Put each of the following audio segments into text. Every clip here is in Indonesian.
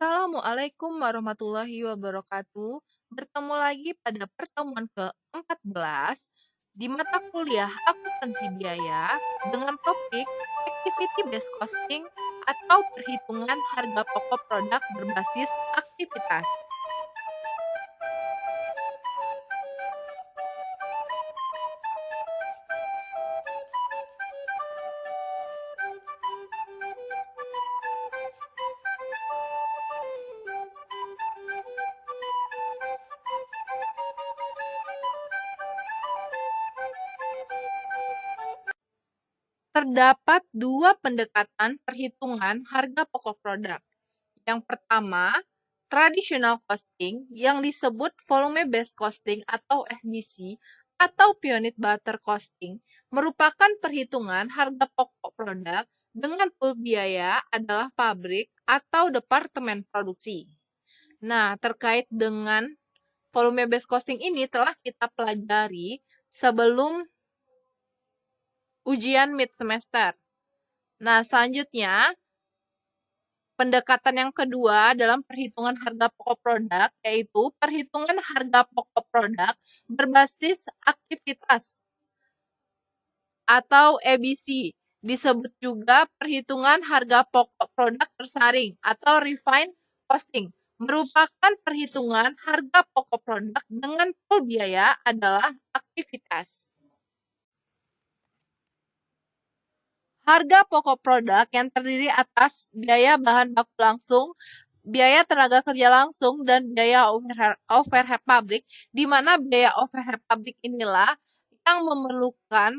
Assalamualaikum warahmatullahi wabarakatuh. Bertemu lagi pada pertemuan ke-14 di mata kuliah akuntansi biaya dengan topik activity based costing atau perhitungan harga pokok produk berbasis aktivitas. Terdapat dua pendekatan perhitungan harga pokok produk. Yang pertama, traditional costing yang disebut volume based costing atau FBC atau peanut butter costing merupakan perhitungan harga pokok produk dengan pool biaya adalah pabrik atau departemen produksi. Nah, terkait dengan volume based costing ini telah kita pelajari sebelum ujian mid semester. Nah, selanjutnya pendekatan yang kedua dalam perhitungan harga pokok produk yaitu perhitungan harga pokok produk berbasis aktivitas atau EBC. Disebut juga perhitungan harga pokok produk tersaring atau refined costing. Merupakan perhitungan harga pokok produk dengan pool biaya adalah aktivitas. Harga pokok produk yang terdiri atas biaya bahan baku langsung, biaya tenaga kerja langsung, dan biaya overhead pabrik, di mana biaya overhead pabrik inilah yang memerlukan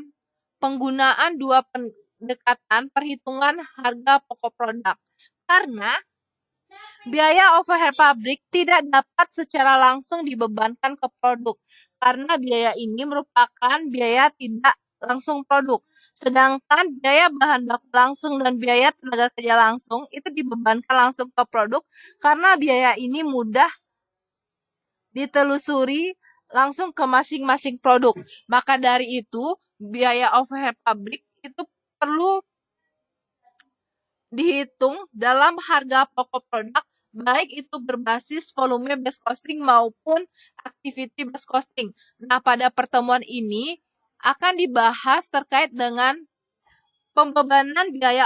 penggunaan dua pendekatan perhitungan harga pokok produk. Karena biaya overhead pabrik tidak dapat secara langsung dibebankan ke produk, karena biaya ini merupakan biaya tidak langsung produk. Sedangkan biaya bahan baku langsung dan biaya tenaga kerja langsung itu dibebankan langsung ke produk karena biaya ini mudah ditelusuri langsung ke masing-masing produk. Maka dari itu, biaya overhead pabrik itu perlu dihitung dalam harga pokok produk, baik itu berbasis volume based costing maupun activity based costing. Nah, pada pertemuan ini akan dibahas terkait dengan pembebanan biaya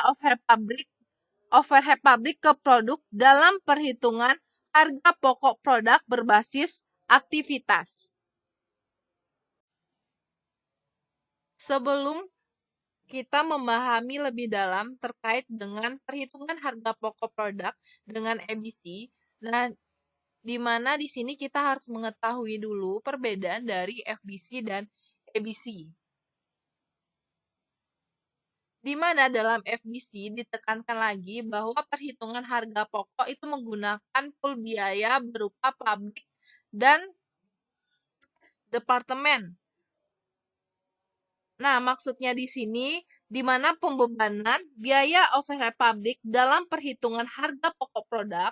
overhead pabrik ke produk dalam perhitungan harga pokok produk berbasis aktivitas. Sebelum kita memahami lebih dalam terkait dengan perhitungan harga pokok produk dengan EBC, nah, di mana di sini kita harus mengetahui dulu perbedaan dari FBC dan EBC. Di mana dalam FBC ditekankan lagi bahwa perhitungan harga pokok itu menggunakan pool biaya berupa pabrik dan departemen. Nah, maksudnya di sini di mana pembebanan biaya overhead pabrik dalam perhitungan harga pokok produk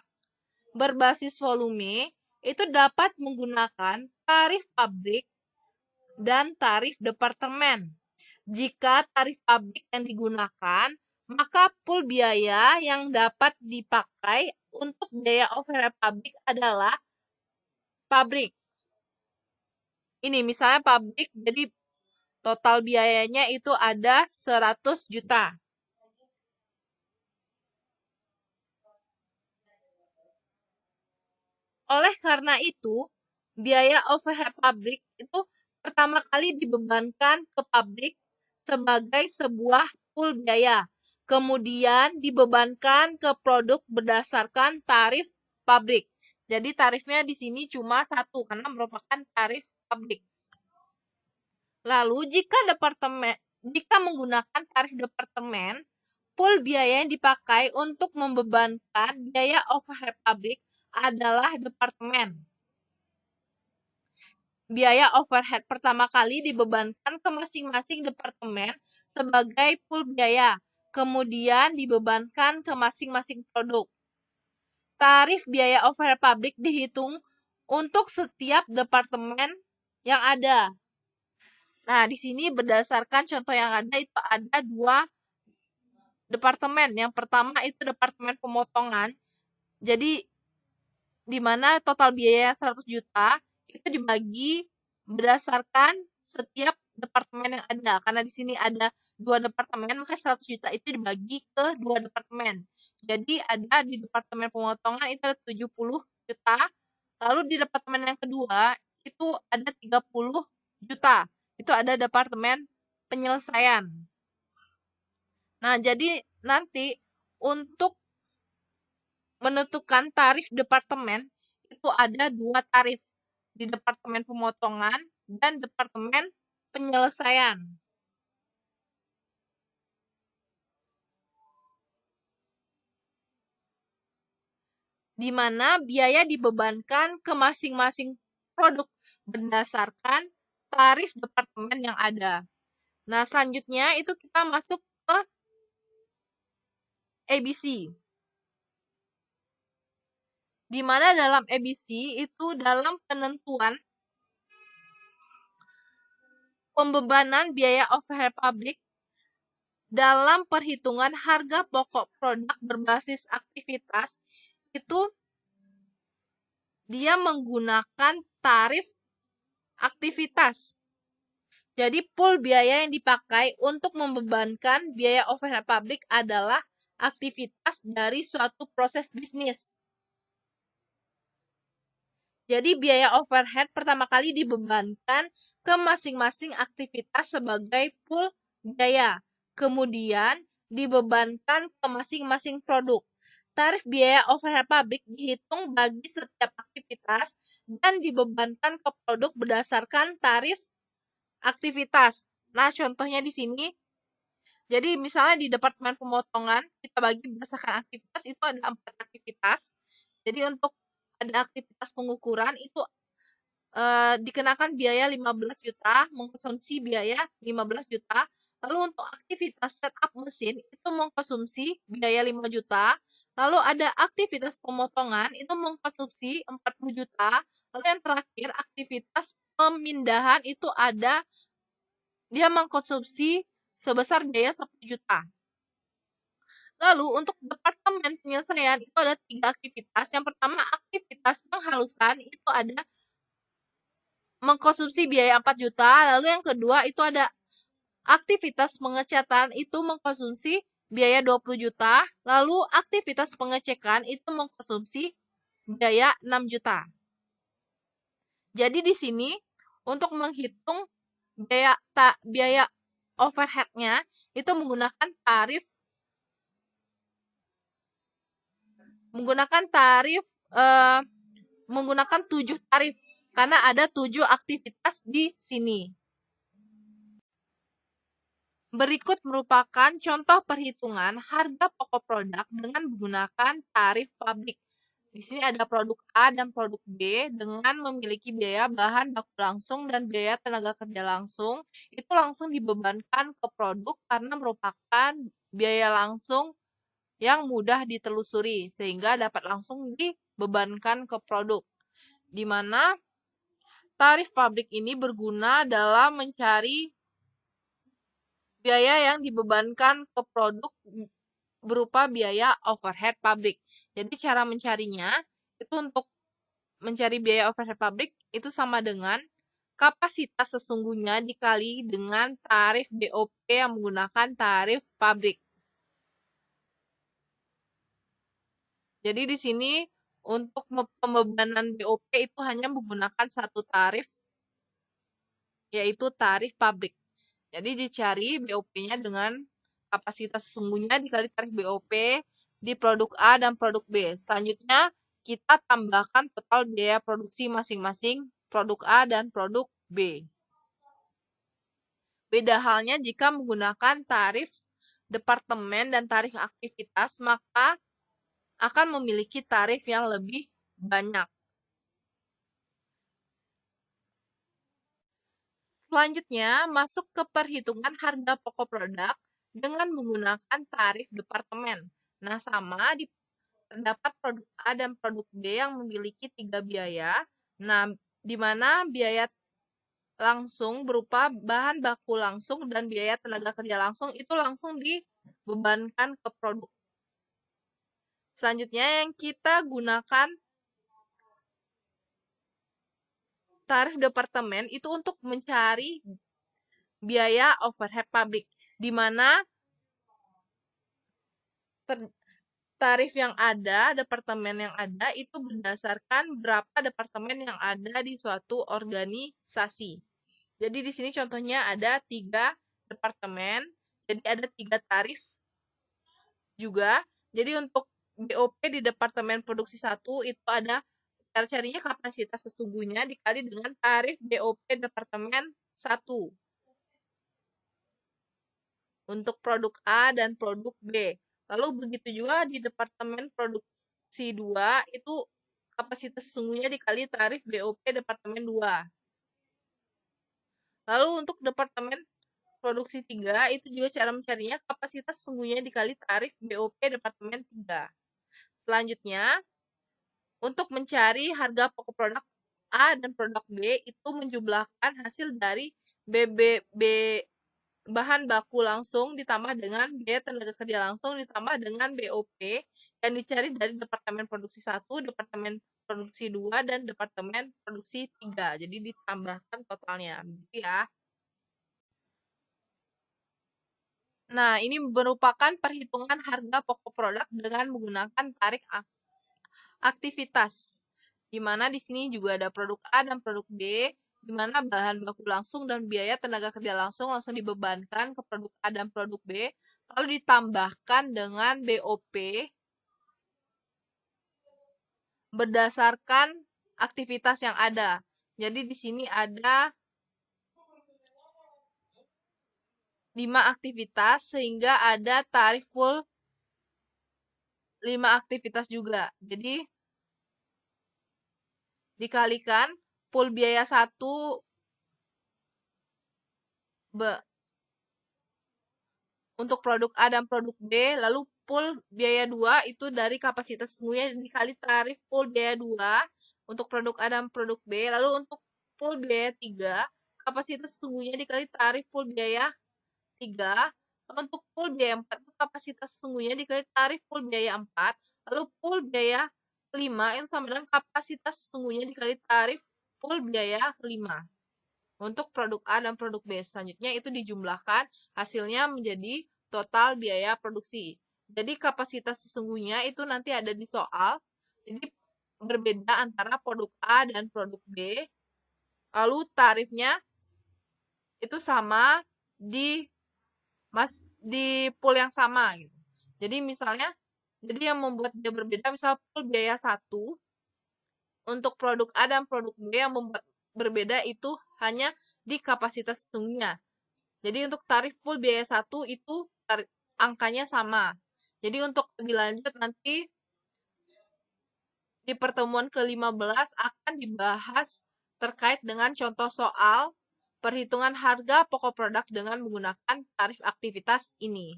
berbasis volume itu dapat menggunakan tarif pabrik dan tarif departemen. Jika tarif pabrik yang digunakan, maka pool biaya yang dapat dipakai untuk biaya overhead pabrik adalah pabrik. Ini misalnya pabrik, jadi total biayanya itu ada 100 juta. Oleh karena itu, biaya overhead pabrik itu pertama kali dibebankan ke pabrik sebagai sebuah pool biaya. Kemudian dibebankan ke produk berdasarkan tarif pabrik. Jadi tarifnya di sini cuma satu karena merupakan tarif pabrik. Lalu jika menggunakan tarif departemen, pool biaya yang dipakai untuk membebankan biaya overhead pabrik adalah departemen. Biaya overhead pertama kali dibebankan ke masing-masing departemen sebagai pool biaya, kemudian dibebankan ke masing-masing produk. Tarif biaya overhead pabrik dihitung untuk setiap departemen yang ada. Nah, di sini berdasarkan contoh yang ada itu ada dua departemen. Yang pertama itu departemen pemotongan. Jadi di mana total biaya 100 juta itu dibagi berdasarkan setiap departemen yang ada. Karena di sini ada 2 departemen, maka 100 juta itu dibagi ke 2 departemen. Jadi ada di departemen pemotongan itu ada 70 juta, lalu di departemen yang kedua itu ada 30 juta. Itu ada departemen penyelesaian. Nah, jadi nanti untuk menentukan tarif departemen itu ada 2 tarif di departemen pemotongan dan departemen penyelesaian. Di mana biaya dibebankan ke masing-masing produk berdasarkan tarif departemen yang ada. Nah, selanjutnya itu kita masuk ke ABC. Di mana dalam ABC itu dalam penentuan pembebanan biaya overhead pabrik dalam perhitungan harga pokok produk berbasis aktivitas itu dia menggunakan tarif aktivitas. Jadi pool biaya yang dipakai untuk membebankan biaya overhead pabrik adalah aktivitas dari suatu proses bisnis. Jadi biaya overhead pertama kali dibebankan ke masing-masing aktivitas sebagai pool biaya. Kemudian dibebankan ke masing-masing produk. Tarif biaya overhead pabrik dihitung bagi setiap aktivitas dan dibebankan ke produk berdasarkan tarif aktivitas. Nah, contohnya di sini, jadi misalnya di departemen pemotongan, kita bagi berdasarkan aktivitas, itu ada 4 aktivitas. Jadi untuk ada aktivitas pengukuran, itu dikenakan biaya 15 juta, mengkonsumsi biaya 15 juta. Lalu untuk aktivitas setup mesin, itu mengkonsumsi biaya 5 juta. Lalu ada aktivitas pemotongan, itu mengkonsumsi 40 juta. Lalu yang terakhir, aktivitas pemindahan itu dia mengkonsumsi sebesar biaya 10 juta. Lalu untuk departemen penyelesaian itu ada 3 aktivitas. Yang pertama aktivitas penghalusan itu ada mengkonsumsi biaya 4 juta. Lalu yang kedua itu ada aktivitas pengecatan itu mengkonsumsi biaya 20 juta. Lalu aktivitas pengecekan itu mengkonsumsi biaya 6 juta. Jadi di sini untuk menghitung biaya overhead-nya itu menggunakan tarif menggunakan 7 tarif karena ada 7 aktivitas di sini. Berikut merupakan contoh perhitungan harga pokok produk dengan menggunakan tarif pabrik. Di sini ada produk A dan produk B dengan memiliki biaya bahan baku langsung dan biaya tenaga kerja langsung. Itu langsung dibebankan ke produk karena merupakan biaya langsung yang mudah ditelusuri sehingga dapat langsung dibebankan ke produk. Di mana tarif pabrik ini berguna dalam mencari biaya yang dibebankan ke produk berupa biaya overhead pabrik. Jadi cara mencarinya itu untuk mencari biaya overhead pabrik itu sama dengan kapasitas sesungguhnya dikali dengan tarif BOP yang menggunakan tarif pabrik. Jadi di sini untuk pembebanan BOP itu hanya menggunakan satu tarif, yaitu tarif pabrik. Jadi dicari BOP-nya dengan kapasitas sesungguhnya dikali tarif BOP di produk A dan produk B. Selanjutnya kita tambahkan total biaya produksi masing-masing produk A dan produk B. Beda halnya jika menggunakan tarif departemen dan tarif aktivitas, maka akan memiliki tarif yang lebih banyak. Selanjutnya, masuk ke perhitungan harga pokok produk dengan menggunakan tarif departemen. Nah, terdapat produk A dan produk B yang memiliki 3 biaya. Nah, di mana biaya langsung berupa bahan baku langsung dan biaya tenaga kerja langsung itu langsung dibebankan ke produk. Selanjutnya yang kita gunakan tarif departemen itu untuk mencari biaya overhead pabrik, di mana tarif yang ada, departemen yang ada itu berdasarkan berapa departemen yang ada di suatu organisasi. Jadi di sini contohnya ada 3 departemen, jadi ada 3 tarif juga. Jadi untuk BOP di departemen produksi 1 itu ada cara-caranya kapasitas sesungguhnya dikali dengan tarif BOP departemen 1. Untuk produk A dan produk B. Lalu begitu juga di departemen produksi 2 itu kapasitas sesungguhnya dikali tarif BOP departemen 2. Lalu untuk departemen produksi 3 itu juga cara mencarinya kapasitas sesungguhnya dikali tarif BOP departemen 3. Selanjutnya, untuk mencari harga pokok produk A dan produk B itu menjumlahkan hasil dari BBB bahan baku langsung ditambah dengan biaya tenaga kerja langsung ditambah dengan BOP yang dicari dari departemen produksi 1, departemen produksi 2, dan departemen produksi 3. Jadi ditambahkan totalnya, gitu ya. Nah, ini merupakan perhitungan harga pokok produk dengan menggunakan tarik aktivitas. Di mana di sini juga ada produk A dan produk B, di mana bahan baku langsung dan biaya tenaga kerja langsung dibebankan ke produk A dan produk B, lalu ditambahkan dengan BOP berdasarkan aktivitas yang ada. Jadi di sini ada 5 aktivitas sehingga ada tarif full 5 aktivitas juga. Jadi dikalikan pool biaya 1 untuk produk A dan produk B, lalu pool biaya 2 itu dari kapasitas sesungguhnya dikali tarif pool biaya 2 untuk produk A dan produk B, lalu untuk pool biaya 3, kapasitas sesungguhnya dikali tarif pool biaya 3, lalu untuk pool biaya 4 itu kapasitas sesungguhnya dikali tarif pool biaya 4, lalu pool biaya 5 itu sama dengan kapasitas sesungguhnya dikali tarif pool biaya 5 untuk produk A dan produk B. Selanjutnya itu dijumlahkan, hasilnya menjadi total biaya produksi. Jadi kapasitas sesungguhnya itu nanti ada di soal, jadi berbeda antara produk A dan produk B, lalu tarifnya itu sama di pool yang sama gitu. Jadi misalnya, jadi yang membuat dia berbeda, misal pool biaya 1 untuk produk A dan produk B yang membuat berbeda itu hanya di kapasitas sesungguhnya. Jadi untuk tarif full biaya 1 itu angkanya sama. Jadi untuk lebih lanjut nanti di pertemuan ke-15 akan dibahas terkait dengan contoh soal perhitungan harga pokok produk dengan menggunakan tarif aktivitas ini.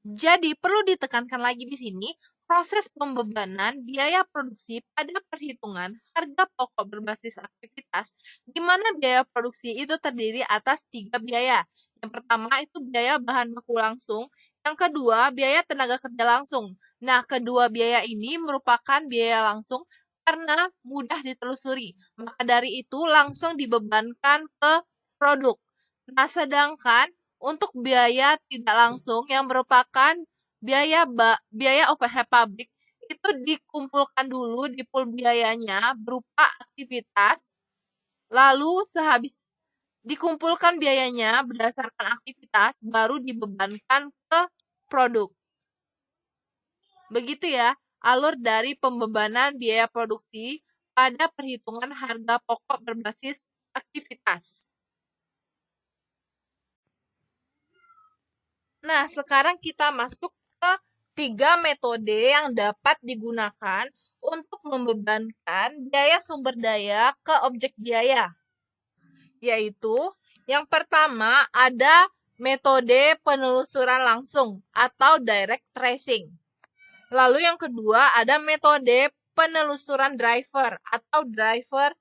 Jadi perlu ditekankan lagi di sini, proses pembebanan biaya produksi pada perhitungan harga pokok berbasis aktivitas, di mana biaya produksi itu terdiri atas 3 biaya. Yang pertama itu biaya bahan baku langsung, yang kedua biaya tenaga kerja langsung. Nah, kedua biaya ini merupakan biaya langsung karena mudah ditelusuri. Maka dari itu langsung dibebankan ke produk. Nah, sedangkan untuk biaya tidak langsung yang merupakan biaya overhead pabrik itu dikumpulkan dulu di pool biayanya berupa aktivitas, lalu sehabis dikumpulkan biayanya berdasarkan aktivitas baru dibebankan ke produk. Begitu ya alur dari pembebanan biaya produksi pada perhitungan harga pokok berbasis aktivitas. Nah, sekarang kita masuk ke 3 metode yang dapat digunakan untuk membebankan biaya sumber daya ke objek biaya. Yaitu, yang pertama ada metode penelusuran langsung atau direct tracing. Lalu yang kedua ada metode penelusuran driver atau driver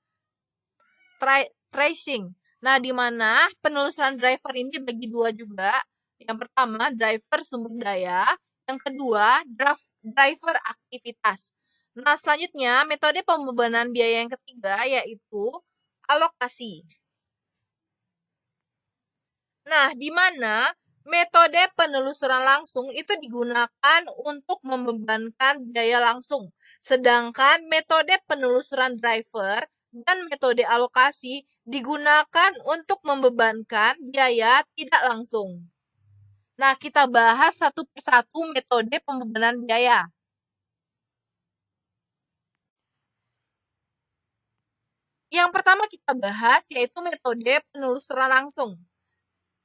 tracing. Nah, di mana penelusuran driver ini bagi dua juga. Yang pertama, driver sumber daya. Yang kedua, driver aktivitas. Nah, selanjutnya metode pembebanan biaya yang ketiga yaitu alokasi. Nah, di mana metode penelusuran langsung itu digunakan untuk membebankan biaya langsung, sedangkan metode penelusuran driver dan metode alokasi digunakan untuk membebankan biaya tidak langsung. Nah, kita bahas satu persatu metode pembebanan biaya. Yang pertama kita bahas yaitu metode penelusuran langsung,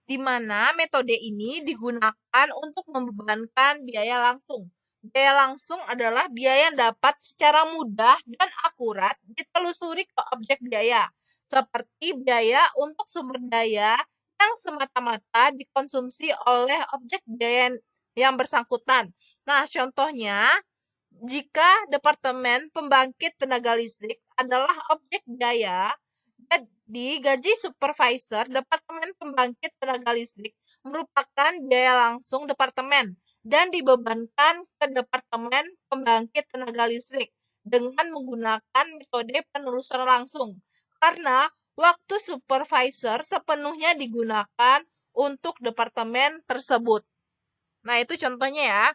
di mana metode ini digunakan untuk membebankan biaya langsung. Biaya langsung adalah biaya yang dapat secara mudah dan akurat ditelusuri ke objek biaya, seperti biaya untuk sumber daya yang semata-mata dikonsumsi oleh objek biaya yang bersangkutan. Nah, contohnya, jika Departemen Pembangkit Tenaga Listrik adalah objek biaya, jadi gaji supervisor Departemen Pembangkit Tenaga Listrik merupakan biaya langsung departemen dan dibebankan ke Departemen Pembangkit Tenaga Listrik dengan menggunakan metode penelusuran langsung. Karena waktu supervisor sepenuhnya digunakan untuk departemen tersebut. Nah, itu contohnya ya.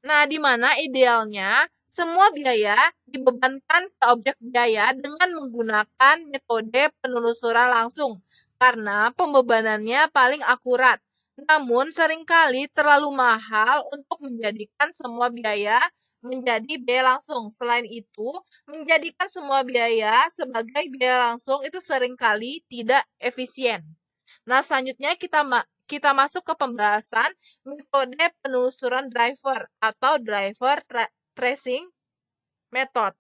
Nah, di mana idealnya semua biaya dibebankan ke objek biaya dengan menggunakan metode penelusuran langsung, karena pembebanannya paling akurat. Namun, seringkali terlalu mahal untuk menjadikan semua biaya menjadi biaya langsung. Selain itu, menjadikan semua biaya sebagai biaya langsung itu seringkali tidak efisien. Nah, selanjutnya kita masuk ke pembahasan metode penelusuran driver atau driver tracing method.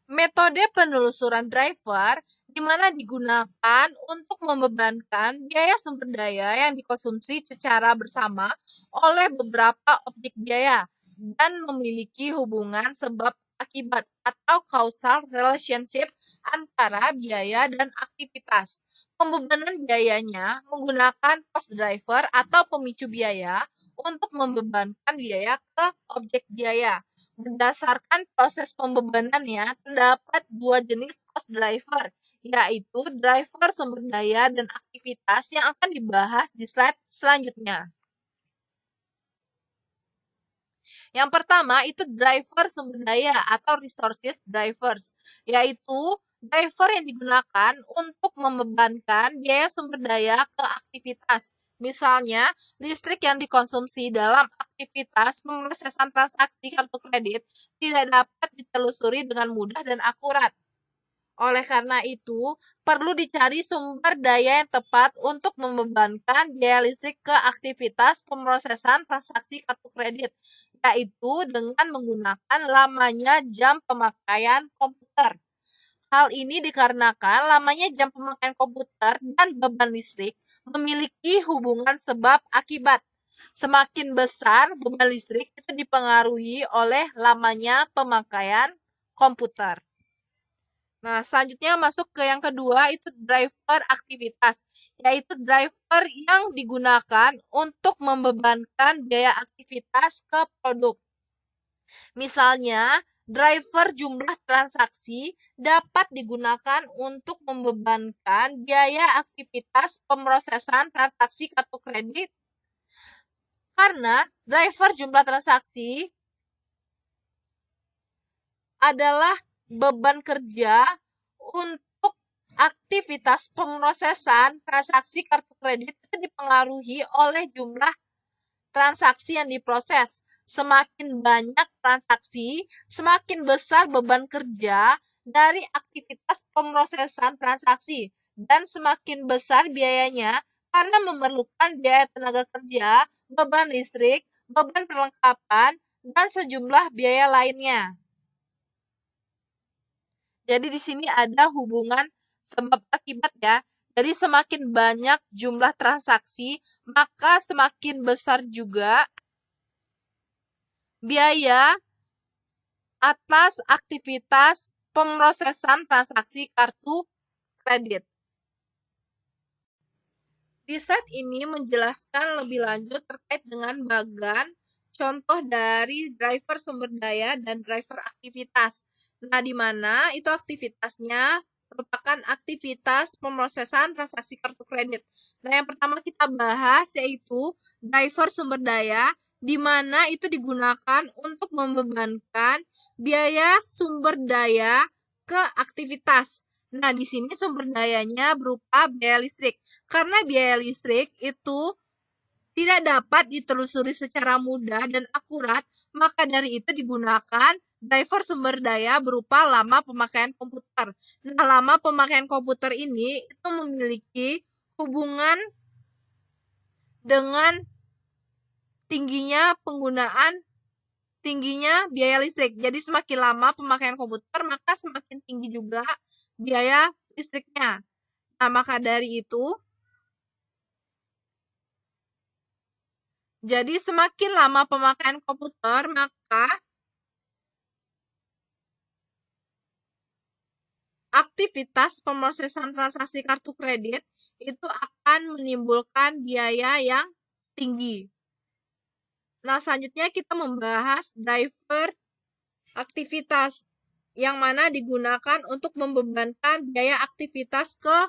Metode penelusuran driver di mana digunakan untuk membebankan biaya sumber daya yang dikonsumsi secara bersama oleh beberapa objek biaya dan memiliki hubungan sebab akibat atau causal relationship antara biaya dan aktivitas. Pembebanan biayanya menggunakan cost driver atau pemicu biaya untuk membebankan biaya ke objek biaya. Berdasarkan proses pembebanannya, terdapat dua jenis cost driver, yaitu driver sumber daya dan aktivitas yang akan dibahas di slide selanjutnya. Yang pertama itu driver sumber daya atau resources drivers, yaitu driver yang digunakan untuk membebankan biaya sumber daya ke aktivitas. Misalnya, listrik yang dikonsumsi dalam aktivitas pemrosesan transaksi kartu kredit tidak dapat ditelusuri dengan mudah dan akurat. Oleh karena itu, perlu dicari sumber daya yang tepat untuk membebankan biaya listrik ke aktivitas pemrosesan transaksi kartu kredit, yaitu dengan menggunakan lamanya jam pemakaian komputer. Hal ini dikarenakan lamanya jam pemakaian komputer dan beban listrik memiliki hubungan sebab akibat. Semakin besar beban listrik itu dipengaruhi oleh lamanya pemakaian komputer. Nah, selanjutnya masuk ke yang kedua, itu driver aktivitas, yaitu driver yang digunakan untuk membebankan biaya aktivitas ke produk. Misalnya, driver jumlah transaksi dapat digunakan untuk membebankan biaya aktivitas pemrosesan transaksi kartu kredit, karena driver jumlah transaksi adalah beban kerja untuk aktivitas pemrosesan transaksi kartu kredit itu dipengaruhi oleh jumlah transaksi yang diproses. Semakin banyak transaksi, semakin besar beban kerja dari aktivitas pemrosesan transaksi dan semakin besar biayanya karena memerlukan biaya tenaga kerja, beban listrik, beban perlengkapan, dan sejumlah biaya lainnya. Jadi di sini ada hubungan sebab akibat ya. Jadi semakin banyak jumlah transaksi, maka semakin besar juga biaya atas aktivitas pemrosesan transaksi kartu kredit. Di slide ini menjelaskan lebih lanjut terkait dengan bagan contoh dari driver sumber daya dan driver aktivitas. Nah, di mana itu aktivitasnya merupakan aktivitas pemrosesan transaksi kartu kredit. Nah, yang pertama kita bahas yaitu driver sumber daya, di mana itu digunakan untuk membebankan biaya sumber daya ke aktivitas. Nah, di sini sumber dayanya berupa biaya listrik. Karena biaya listrik itu tidak dapat ditelusuri secara mudah dan akurat, maka dari itu digunakan driver sumber daya berupa lama pemakaian komputer. Nah, lama pemakaian komputer ini itu memiliki hubungan dengan tingginya biaya listrik. Jadi semakin lama pemakaian komputer, maka semakin tinggi juga biaya listriknya. Nah, maka dari itu, jadi semakin lama pemakaian komputer, maka aktivitas pemrosesan transaksi kartu kredit itu akan menimbulkan biaya yang tinggi. Nah, selanjutnya kita membahas driver aktivitas yang mana digunakan untuk membebankan biaya aktivitas ke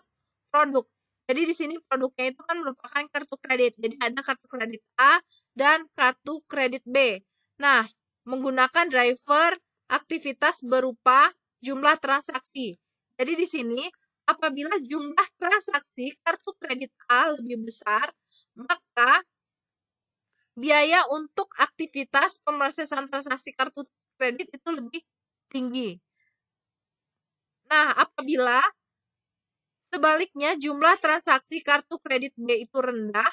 produk. Jadi di sini produknya itu kan merupakan kartu kredit. Jadi ada kartu kredit A dan kartu kredit B. Nah, menggunakan driver aktivitas berupa jumlah transaksi. Jadi di sini apabila jumlah transaksi kartu kredit A lebih besar, maka biaya untuk aktivitas pemrosesan transaksi kartu kredit itu lebih tinggi. Nah, apabila sebaliknya jumlah transaksi kartu kredit B itu rendah,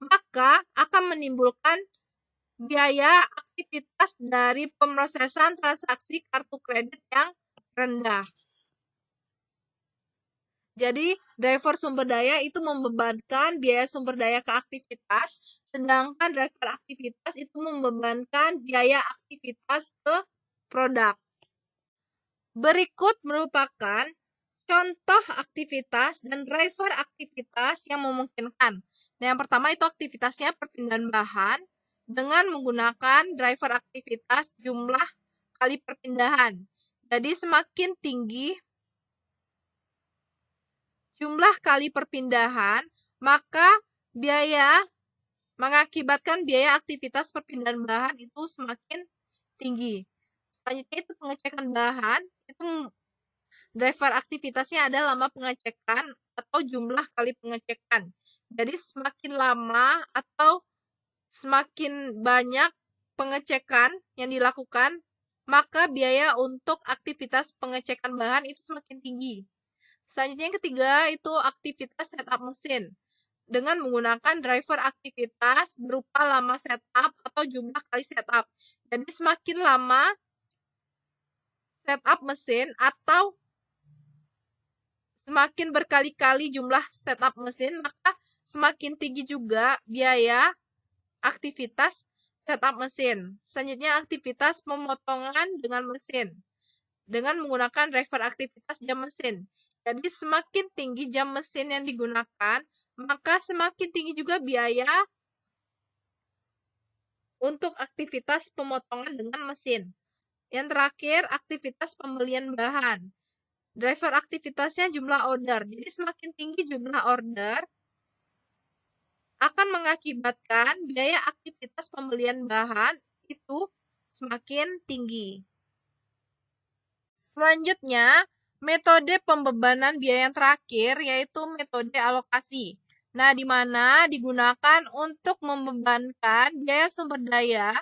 maka akan menimbulkan biaya aktivitas dari pemrosesan transaksi kartu kredit yang rendah. Jadi, driver sumber daya itu membebankan biaya sumber daya ke aktivitas, sedangkan driver aktivitas itu membebankan biaya aktivitas ke produk. Berikut merupakan contoh aktivitas dan driver aktivitas yang memungkinkan. Nah, yang pertama itu aktivitasnya perpindahan bahan dengan menggunakan driver aktivitas jumlah kali perpindahan. Jadi, semakin tinggi jumlah kali perpindahan, maka mengakibatkan biaya aktivitas perpindahan bahan itu semakin tinggi. Selanjutnya itu pengecekan bahan, itu driver aktivitasnya ada lama pengecekan atau jumlah kali pengecekan. Jadi semakin lama atau semakin banyak pengecekan yang dilakukan, maka biaya untuk aktivitas pengecekan bahan itu semakin tinggi. Selanjutnya yang ketiga itu aktivitas setup mesin dengan menggunakan driver aktivitas berupa lama setup atau jumlah kali setup. Jadi semakin lama setup mesin atau semakin berkali-kali jumlah setup mesin, maka semakin tinggi juga biaya aktivitas setup mesin. Selanjutnya aktivitas pemotongan dengan mesin dengan menggunakan driver aktivitas jam mesin. Jadi semakin tinggi jam mesin yang digunakan, maka semakin tinggi juga biaya untuk aktivitas pemotongan dengan mesin. Yang terakhir, aktivitas pembelian bahan. Driver aktivitasnya jumlah order. Jadi semakin tinggi jumlah order akan mengakibatkan biaya aktivitas pembelian bahan itu semakin tinggi. Selanjutnya, metode pembebanan biaya yang terakhir yaitu metode alokasi. Nah, di mana digunakan untuk membebankan biaya sumber daya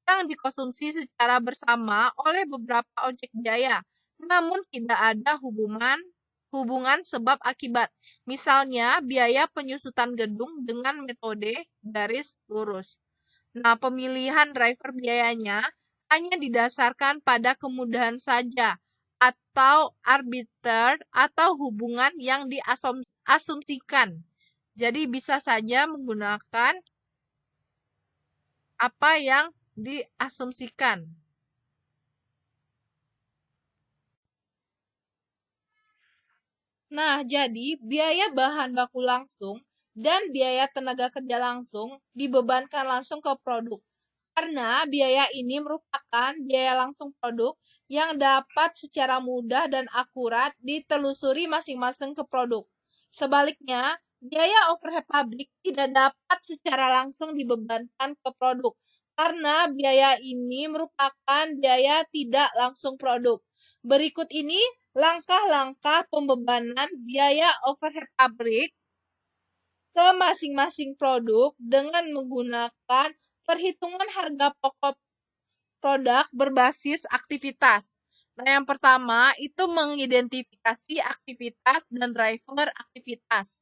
yang dikonsumsi secara bersama oleh beberapa objek biaya, namun tidak ada hubungan sebab akibat. Misalnya, biaya penyusutan gedung dengan metode garis lurus. Nah, pemilihan driver biayanya hanya didasarkan pada kemudahan saja atau arbiter atau hubungan yang diasumsikan. Jadi bisa saja menggunakan apa yang diasumsikan. Nah, jadi biaya bahan baku langsung dan biaya tenaga kerja langsung dibebankan langsung ke produk. Karena biaya ini merupakan biaya langsung produk yang dapat secara mudah dan akurat ditelusuri masing-masing ke produk. Sebaliknya, biaya overhead pabrik tidak dapat secara langsung dibebankan ke produk, karena biaya ini merupakan biaya tidak langsung produk. Berikut ini langkah-langkah pembebanan biaya overhead pabrik ke masing-masing produk dengan menggunakan perhitungan harga pokok produk berbasis aktivitas. Nah, yang pertama itu mengidentifikasi aktivitas dan driver aktivitas.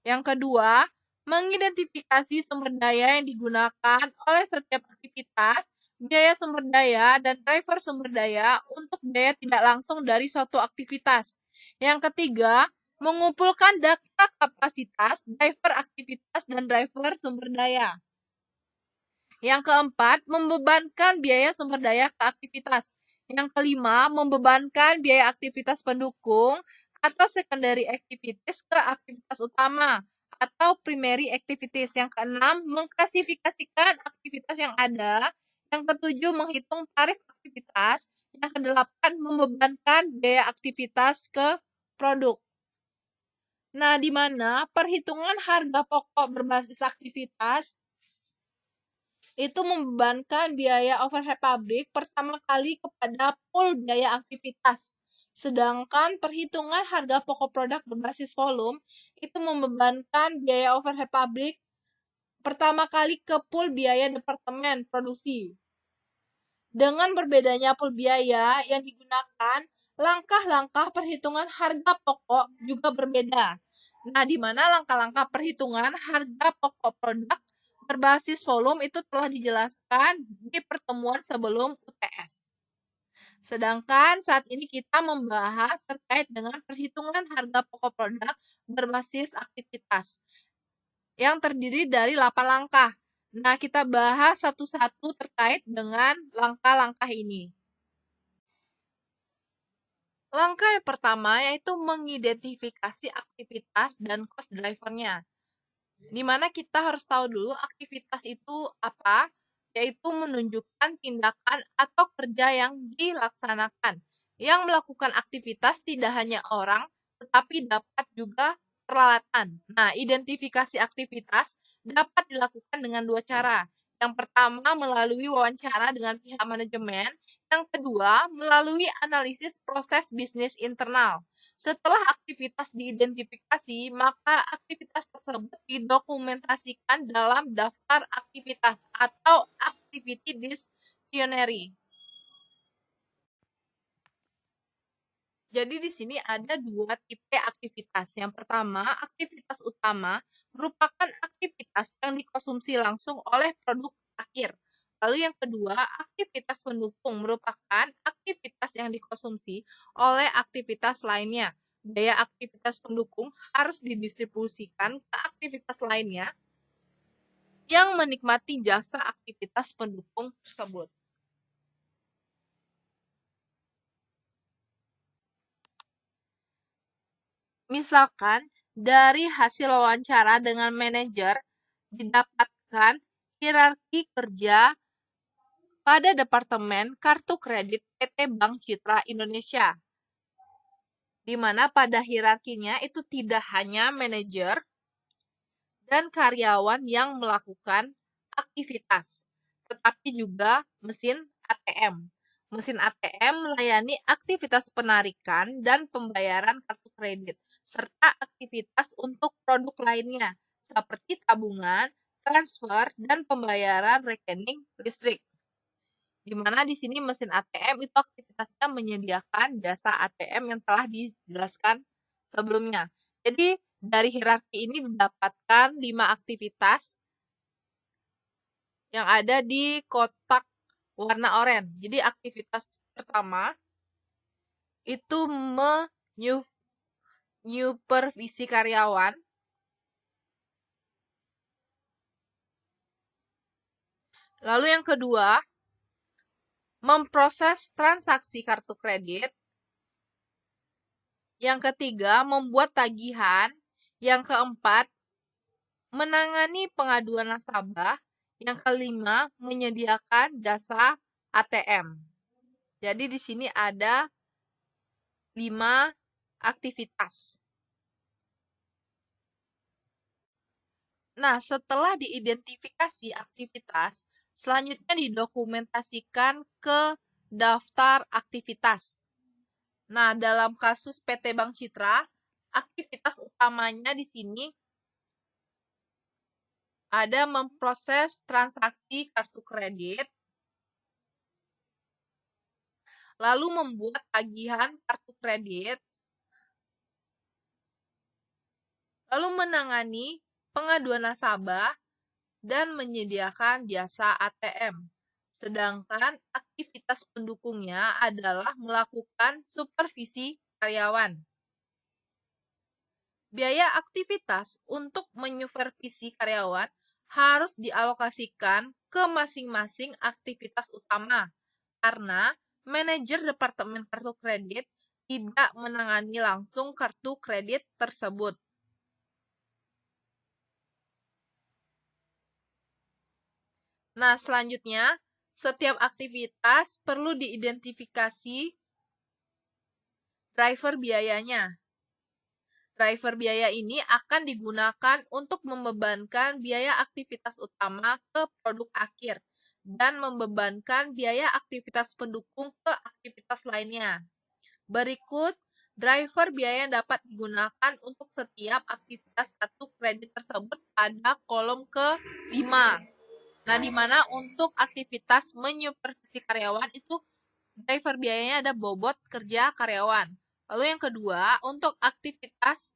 Yang kedua, mengidentifikasi sumber daya yang digunakan oleh setiap aktivitas, biaya sumber daya, dan driver sumber daya untuk biaya tidak langsung dari suatu aktivitas. Yang ketiga, mengumpulkan data kapasitas, driver aktivitas, dan driver sumber daya. Yang keempat, membebankan biaya sumber daya ke aktivitas. Yang kelima, membebankan biaya aktivitas pendukung atau secondary activities ke aktivitas utama atau primary activities. Yang keenam, mengklasifikasikan aktivitas yang ada. Yang ketujuh, menghitung tarif aktivitas. Yang kedelapan, membebankan biaya aktivitas ke produk. Nah, di mana perhitungan harga pokok berbasis aktivitas itu membebankan biaya overhead pabrik pertama kali kepada pool biaya aktivitas. Sedangkan perhitungan harga pokok produk berbasis volume itu membebankan biaya overhead pabrik pertama kali ke pool biaya departemen produksi. Dengan berbedanya pool biaya yang digunakan, langkah-langkah perhitungan harga pokok juga berbeda. Nah, di mana langkah-langkah perhitungan harga pokok produk berbasis volume itu telah dijelaskan di pertemuan sebelum UTS. Sedangkan saat ini kita membahas terkait dengan perhitungan harga pokok produk berbasis aktivitas yang terdiri dari 8 langkah. Nah, kita bahas satu-satu terkait dengan langkah-langkah ini. Langkah yang pertama yaitu mengidentifikasi aktivitas dan cost driver-nya. Di mana kita harus tahu dulu aktivitas itu apa, yaitu menunjukkan tindakan atau kerja yang dilaksanakan. Yang melakukan aktivitas tidak hanya orang, tetapi dapat juga peralatan. Nah, identifikasi aktivitas dapat dilakukan dengan dua cara. Yang pertama, melalui wawancara dengan pihak manajemen. Yang kedua, melalui analisis proses bisnis internal. Setelah aktivitas diidentifikasi, maka aktivitas tersebut didokumentasikan dalam daftar aktivitas atau activity dictionary. Jadi di sini ada dua tipe aktivitas. Yang pertama, aktivitas utama merupakan aktivitas yang dikonsumsi langsung oleh produk akhir. Lalu yang kedua, aktivitas pendukung merupakan aktivitas yang dikonsumsi oleh aktivitas lainnya. Biaya aktivitas pendukung harus didistribusikan ke aktivitas lainnya yang menikmati jasa aktivitas pendukung tersebut. Misalkan, dari hasil wawancara dengan manajer didapatkan hierarki kerja pada Departemen Kartu Kredit PT Bank Citra Indonesia, di mana pada hierarkinya itu tidak hanya manajer dan karyawan yang melakukan aktivitas, tetapi juga mesin ATM. Mesin ATM melayani aktivitas penarikan dan pembayaran kartu kredit, serta aktivitas untuk produk lainnya, seperti tabungan, transfer, dan pembayaran rekening listrik. Di mana di sini mesin ATM itu aktivitasnya menyediakan jasa ATM yang telah dijelaskan sebelumnya. Jadi, dari hierarki ini didapatkan 5 aktivitas yang ada di kotak warna oranye. Jadi, aktivitas pertama itu menyupervisi karyawan. Lalu yang kedua, memproses transaksi kartu kredit. Yang ketiga, membuat tagihan. Yang keempat, menangani pengaduan nasabah. Yang kelima, menyediakan jasa ATM. Jadi di sini ada 5 aktivitas. Nah, setelah diidentifikasi aktivitas, selanjutnya didokumentasikan ke daftar aktivitas. Nah, dalam kasus PT Bank Citra, aktivitas utamanya di sini ada memproses transaksi kartu kredit, lalu membuat tagihan kartu kredit, lalu menangani pengaduan nasabah, dan menyediakan jasa ATM. Sedangkan aktivitas pendukungnya adalah melakukan supervisi karyawan. Biaya aktivitas untuk menyupervisi karyawan harus dialokasikan ke masing-masing aktivitas utama, karena manajer departemen kartu kredit tidak menangani langsung kartu kredit tersebut. Nah, selanjutnya, setiap aktivitas perlu diidentifikasi driver biayanya. Driver biaya ini akan digunakan untuk membebankan biaya aktivitas utama ke produk akhir dan membebankan biaya aktivitas pendukung ke aktivitas lainnya. Berikut driver biaya yang dapat digunakan untuk setiap aktivitas kartu kredit tersebut pada kolom ke-5. Nah, di mana untuk aktivitas menyupervisi karyawan itu driver biayanya ada bobot kerja karyawan. Lalu yang kedua, untuk aktivitas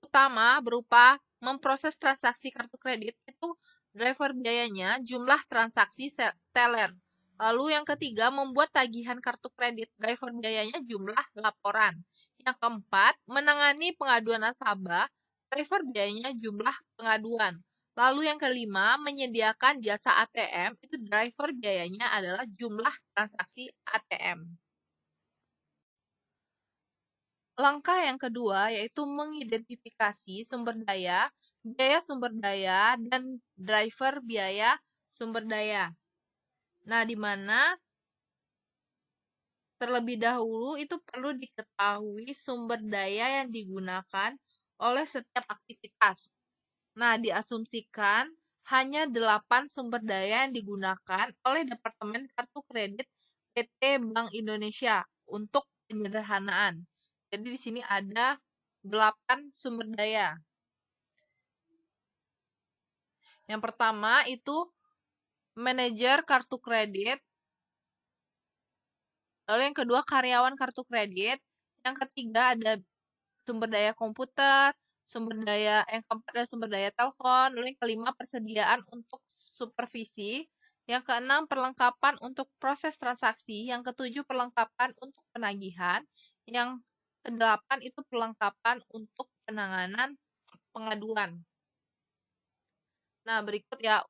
utama berupa memproses transaksi kartu kredit itu driver biayanya jumlah transaksi teller. Lalu yang ketiga, membuat tagihan kartu kredit, driver biayanya jumlah laporan. Yang keempat, menangani pengaduan nasabah, driver biayanya jumlah pengaduan. Lalu yang kelima, menyediakan jasa ATM, itu driver biayanya adalah jumlah transaksi ATM. Langkah yang kedua yaitu mengidentifikasi sumber daya, biaya sumber daya, dan driver biaya sumber daya. Nah, di mana terlebih dahulu itu perlu diketahui sumber daya yang digunakan oleh setiap aktivitas. Nah, diasumsikan hanya 8 sumber daya yang digunakan oleh Departemen Kartu Kredit PT Bank Indonesia untuk penyederhanaan. Jadi di sini ada 8 sumber daya. Yang pertama itu manajer kartu kredit. Lalu yang kedua karyawan kartu kredit. Yang ketiga ada sumber daya komputer, yang keempat ada sumber daya telepon, lalu yang kelima persediaan untuk supervisi, yang keenam perlengkapan untuk proses transaksi, yang ketujuh perlengkapan untuk penagihan, yang kedelapan itu perlengkapan untuk penanganan pengaduan. Nah, berikut ya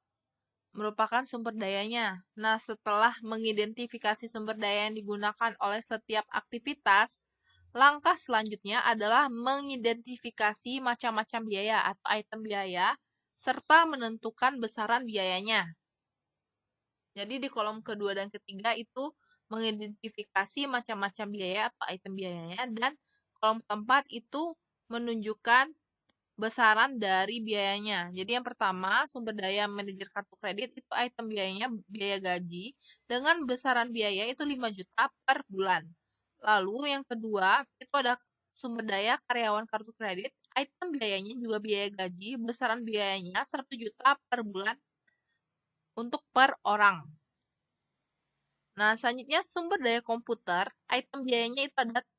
merupakan sumber dayanya. Nah, setelah mengidentifikasi sumber daya yang digunakan oleh setiap aktivitas, langkah selanjutnya adalah mengidentifikasi macam-macam biaya atau item biaya, serta menentukan besaran biayanya. Jadi di kolom kedua dan ketiga itu mengidentifikasi macam-macam biaya atau item biayanya, dan kolom keempat itu menunjukkan besaran dari biayanya. Jadi yang pertama, sumber daya manajer kartu kredit itu item biayanya biaya gaji dengan besaran biaya itu 5 juta per bulan. Lalu yang kedua, itu ada sumber daya karyawan kartu kredit, item biayanya juga biaya gaji, besaran biayanya 1 juta per bulan untuk per orang. Nah, selanjutnya sumber daya komputer, item biayanya itu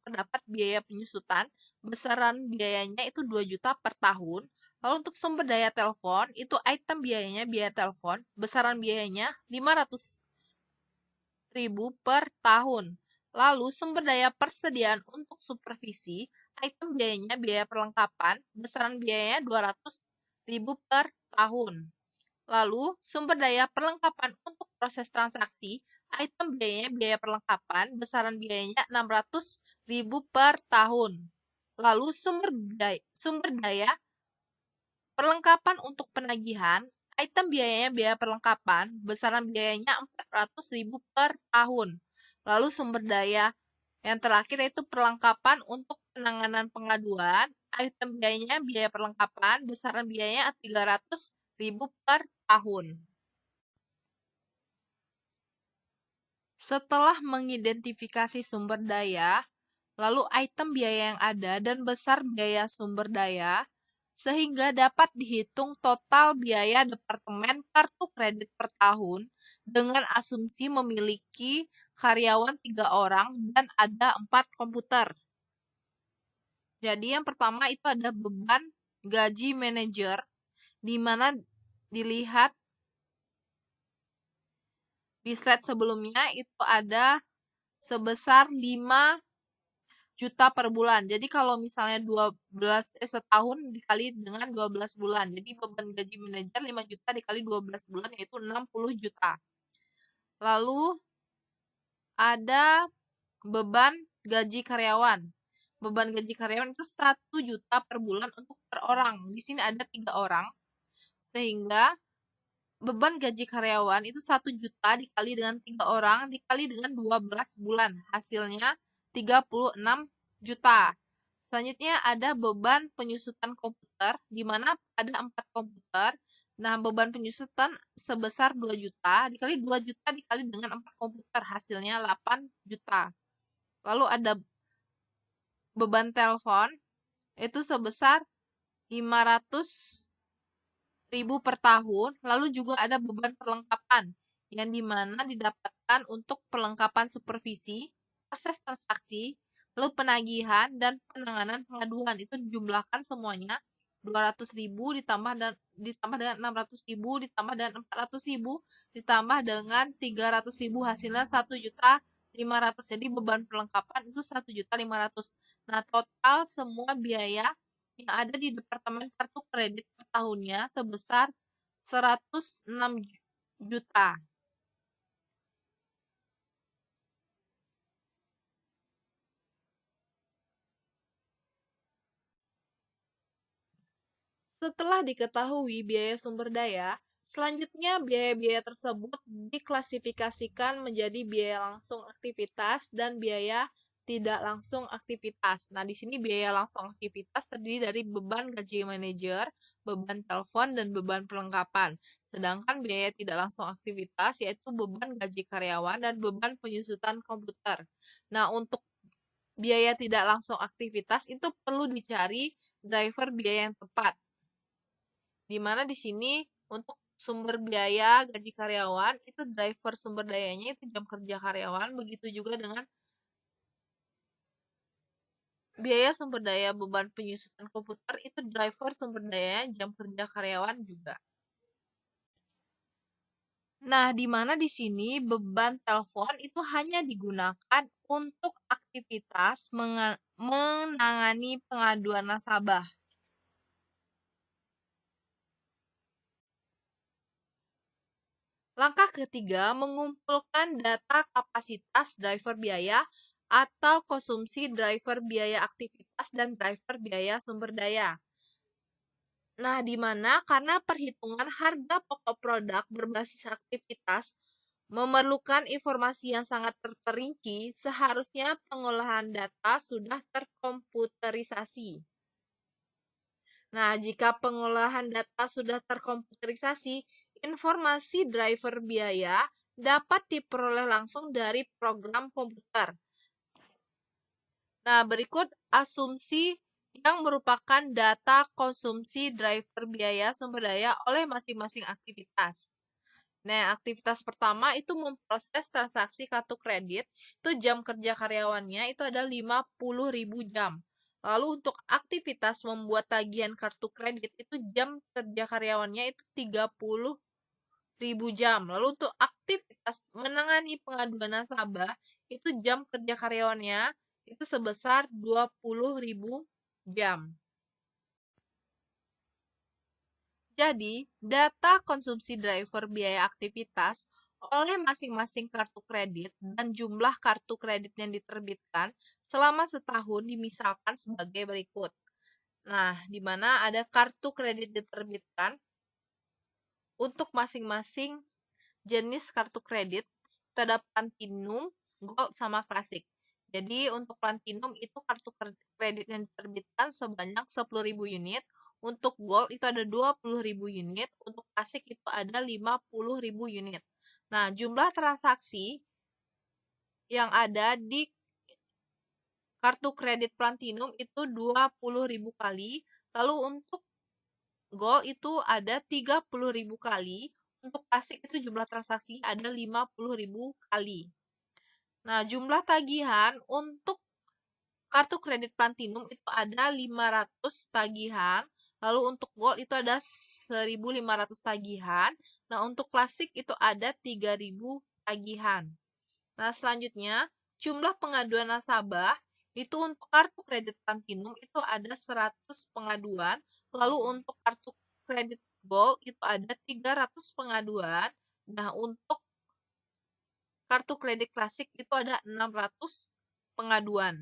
terdapat biaya penyusutan, besaran biayanya itu 2 juta per tahun. Lalu untuk sumber daya telepon, itu item biayanya biaya telepon, besaran biayanya 500.000 per tahun. Lalu sumber daya persediaan untuk supervisi, item biayanya biaya perlengkapan, besaran biayanya 200.000 per tahun. Lalu, sumber daya perlengkapan untuk proses transaksi, item biayanya biaya perlengkapan, besaran biayanya 600.000 per tahun. Lalu, sumber daya perlengkapan untuk penagihan, Item biayanya biaya perlengkapan, besaran biayanya 400.000 per tahun. Lalu sumber daya yang terakhir yaitu perlengkapan untuk penanganan pengaduan. Item biayanya biaya perlengkapan, besaran biayanya 300.000 per tahun. Setelah mengidentifikasi sumber daya, lalu item biaya yang ada dan besar biaya sumber daya, sehingga dapat dihitung total biaya departemen kartu kredit per tahun dengan asumsi memiliki karyawan 3 orang dan ada 4 komputer. Jadi yang pertama itu ada beban gaji manajer, di mana dilihat di slide sebelumnya itu ada sebesar 5 juta per bulan. Jadi kalau misalnya setahun dikali dengan 12 bulan. Jadi beban gaji manajer 5 juta dikali 12 bulan yaitu 60 juta. Lalu ada beban gaji karyawan. Beban gaji karyawan itu 1 juta per bulan untuk per orang. Di sini ada 3 orang. Sehingga beban gaji karyawan itu 1 juta dikali dengan 3 orang dikali dengan 12 bulan. Hasilnya 36 juta. Selanjutnya ada beban penyusutan komputer, di mana ada 4 komputer. Nah, beban penyusutan sebesar 2 juta, dikali 2 juta dikali dengan 4 komputer, hasilnya 8 juta. Lalu ada beban telepon, itu sebesar 500.000 per tahun. Lalu juga ada beban perlengkapan, yang dimana didapatkan untuk perlengkapan supervisi, proses transaksi, lalu penagihan dan penanganan pengaduan. Itu dijumlahkan semuanya 200.000 ditambah dengan 600.000 ditambah dengan 400.000 ditambah dengan 300.000, hasilnya 1.500.000. Jadi beban perlengkapan itu 1.500.000. Nah, total semua biaya yang ada di Departemen Kartu Kredit per tahunnya sebesar 106 juta. Setelah diketahui biaya sumber daya, selanjutnya biaya-biaya tersebut diklasifikasikan menjadi biaya langsung aktivitas dan biaya tidak langsung aktivitas. Nah, di sini biaya langsung aktivitas terdiri dari beban gaji manajer, beban telepon, dan beban perlengkapan. Sedangkan biaya tidak langsung aktivitas yaitu beban gaji karyawan dan beban penyusutan komputer. Nah, untuk biaya tidak langsung aktivitas itu perlu dicari driver biaya yang tepat. Di mana di sini untuk sumber biaya gaji karyawan itu driver sumber dayanya itu jam kerja karyawan, begitu juga dengan biaya sumber daya beban penyusutan komputer itu driver sumber daya jam kerja karyawan juga. Nah, di mana di sini beban telepon itu hanya digunakan untuk aktivitas menangani pengaduan nasabah. Langkah ketiga, mengumpulkan data kapasitas driver biaya atau konsumsi driver biaya aktivitas dan driver biaya sumber daya. Nah, di mana karena perhitungan harga pokok produk berbasis aktivitas memerlukan informasi yang sangat terperinci, seharusnya pengolahan data sudah terkomputerisasi. Nah, jika pengolahan data sudah terkomputerisasi, informasi driver biaya dapat diperoleh langsung dari program komputer. Nah, berikut asumsi yang merupakan data konsumsi driver biaya sumber daya oleh masing-masing aktivitas. Nah, aktivitas pertama itu memproses transaksi kartu kredit, itu jam kerja karyawannya itu ada 50.000 jam. Lalu untuk aktivitas membuat tagihan kartu kredit itu jam kerja karyawannya itu 30.000 jam. Lalu untuk aktivitas menangani pengaduan nasabah itu jam kerja karyawannya itu sebesar 20.000 jam. Jadi, data konsumsi driver biaya aktivitas oleh masing-masing kartu kredit dan jumlah kartu kredit yang diterbitkan selama setahun dimisalkan sebagai berikut. Nah, di mana ada kartu kredit diterbitkan untuk masing-masing jenis kartu kredit. Itu ada Platinum, Gold, sama Classic. Jadi untuk Platinum itu kartu kredit yang diterbitkan sebanyak 10.000 unit. Untuk Gold itu ada 20.000 unit. Untuk Classic itu ada 50.000 unit. Nah, jumlah transaksi yang ada di kartu kredit Platinum itu 20.000 kali. Lalu untuk Gold itu ada 30.000 kali. Untuk Classic itu jumlah transaksi ada 50.000 kali. Nah, jumlah tagihan untuk kartu kredit Platinum itu ada 500 tagihan. Lalu untuk Gold itu ada 1.500 tagihan. Nah, untuk Classic itu ada 3.000 tagihan. Nah, selanjutnya, jumlah pengaduan nasabah itu untuk kartu kredit Platinum itu ada 100 pengaduan. Lalu untuk kartu kredit Gold itu ada 300 pengaduan. Nah, untuk kartu kredit Classic itu ada 600 pengaduan.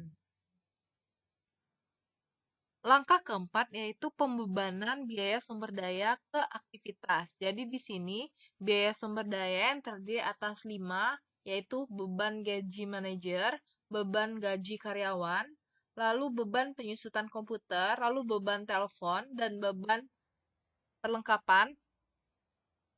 Langkah keempat yaitu pembebanan biaya sumber daya ke aktivitas. Jadi di sini biaya sumber daya yang terdiri atas 5, yaitu beban gaji manajer, beban gaji karyawan, lalu beban penyusutan komputer, lalu beban telepon, dan beban perlengkapan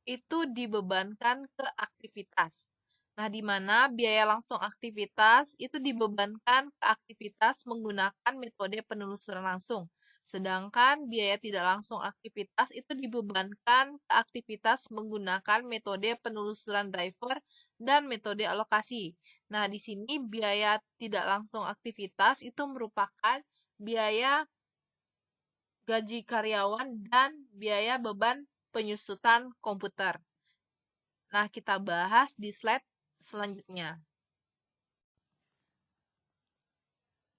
itu dibebankan ke aktivitas. Nah, di mana biaya langsung aktivitas itu dibebankan ke aktivitas menggunakan metode penelusuran langsung. Sedangkan biaya tidak langsung aktivitas itu dibebankan ke aktivitas menggunakan metode penelusuran driver dan metode alokasi. Nah, di sini biaya tidak langsung aktivitas itu merupakan biaya gaji karyawan dan biaya beban penyusutan komputer. Nah, kita bahas di slide selanjutnya.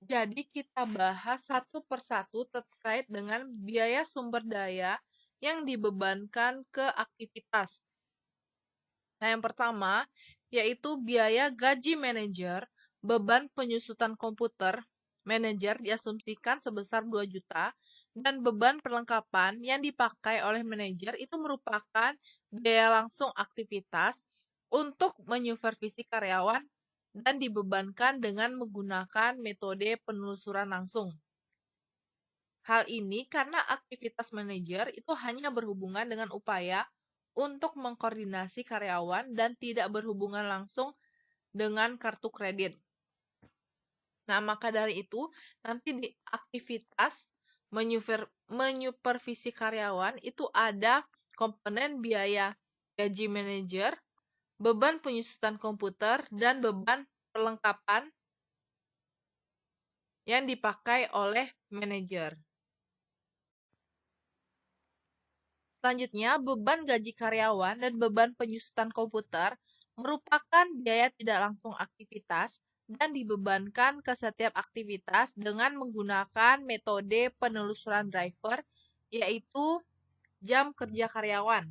Jadi, kita bahas satu persatu terkait dengan biaya sumber daya yang dibebankan ke aktivitas. Nah, yang pertama, yaitu biaya gaji manajer, beban penyusutan komputer, manajer diasumsikan sebesar 2 juta, dan beban perlengkapan yang dipakai oleh manajer itu merupakan biaya langsung aktivitas untuk menyupervisi karyawan dan dibebankan dengan menggunakan metode penelusuran langsung. Hal ini karena aktivitas manajer itu hanya berhubungan dengan upaya untuk mengkoordinasi karyawan dan tidak berhubungan langsung dengan kartu kredit. Nah, maka dari itu, nanti di aktivitas menyupervisi karyawan itu ada komponen biaya gaji manajer, beban penyusutan komputer, dan beban perlengkapan yang dipakai oleh manajer. Selanjutnya, beban gaji karyawan dan beban penyusutan komputer merupakan biaya tidak langsung aktivitas dan dibebankan ke setiap aktivitas dengan menggunakan metode penelusuran driver, yaitu jam kerja karyawan.